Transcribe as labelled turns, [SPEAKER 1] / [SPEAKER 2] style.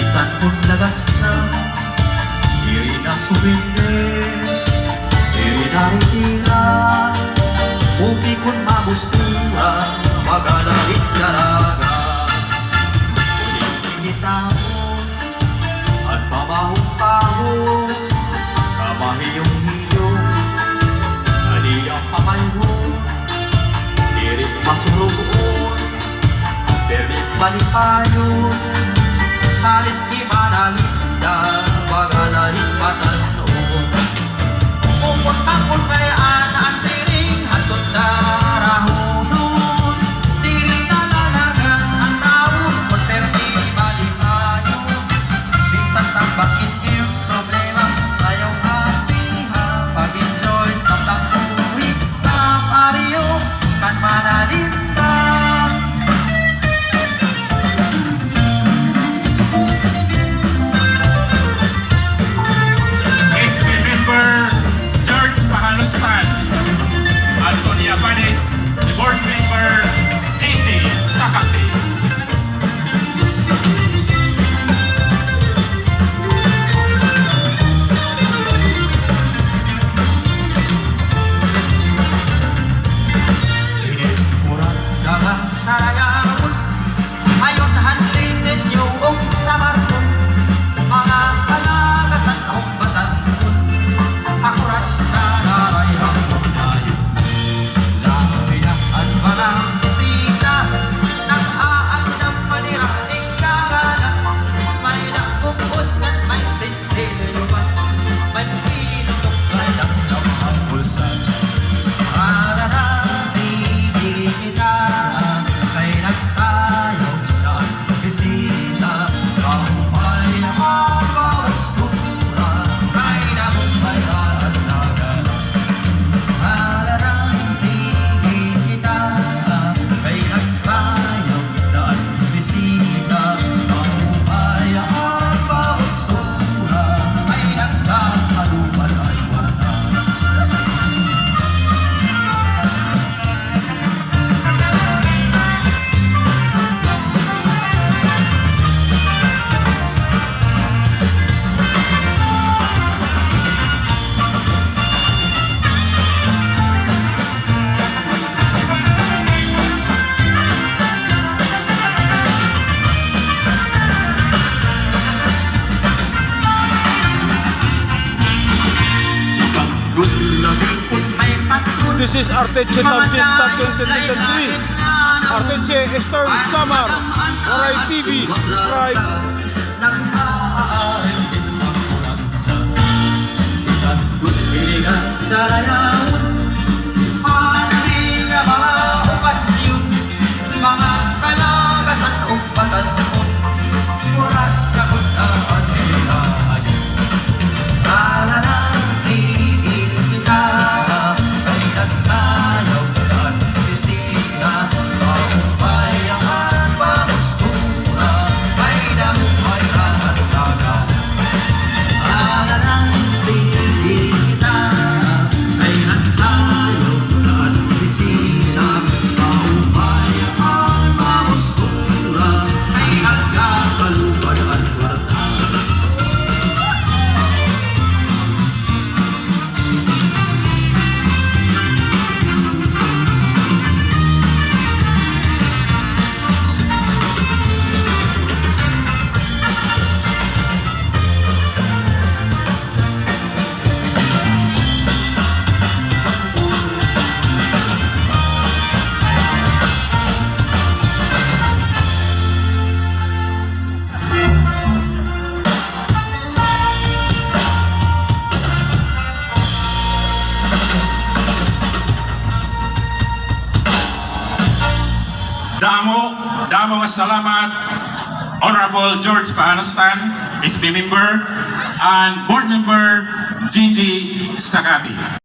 [SPEAKER 1] Bisan kung lagas na, di rin na sumindi, di rin na ritira. Upi kung magustura, magalamit daraga. Ulit initahon, at pamahong-pahong, kamahiyong-hiyong, aliyang pamayhong, di rin masurugoon, permit balipayon, salit di manalinda, bagalalit patanoon. Pumunta kung kayaan ang siring hatod na rahunon, di rin nalalagas ang taon, kung permi balipayon. Bisan tambakin yung problema, ayaw kasiha, pag-enjoy sa tangkuhi, na pariyo, kan manalinda.
[SPEAKER 2] Antonia Panes, the board member, Gigi Sakati.
[SPEAKER 1] Murag sa sarayaon, ayon hanlingin yung sa marton, mga kalagasan o batanon, akurat sa narayang unayon. Naminaan pa ng bisita, nag-aandam maniraning kagala, may nakupos at may sinsilyo ba, may pinutok ka lang ng ang pulsan. Para na sige kita, kay nasayaw na ang bisita, kahupay ang pagostura, kay namumpay at nagal. Para na sige kita, kay nasayaw na ang bisita, kahupay ang pagostura, kay nagkakalupan ay wala.
[SPEAKER 3] This is Arteche Top Fiesta 2023. Arteche Eastern Samar. Waray TV. Subscribe.
[SPEAKER 1] Sikat kusigan sa layawan, panalig ang mga okasyon, mga kalagasan o patanon, oras sa kuntaan nila. Para na sige kita, kay nasayaw na ang bisita, kahupay ang pagostura, may damuhay at tagal. Para na sige kita, kay nasayaw na ang bisita, kahupay ang pagostura, may nagkakalupan at kwarta.
[SPEAKER 2] Damo nga salamat, Honorable George Paanastan, SB member, and board member Gigi Sakati.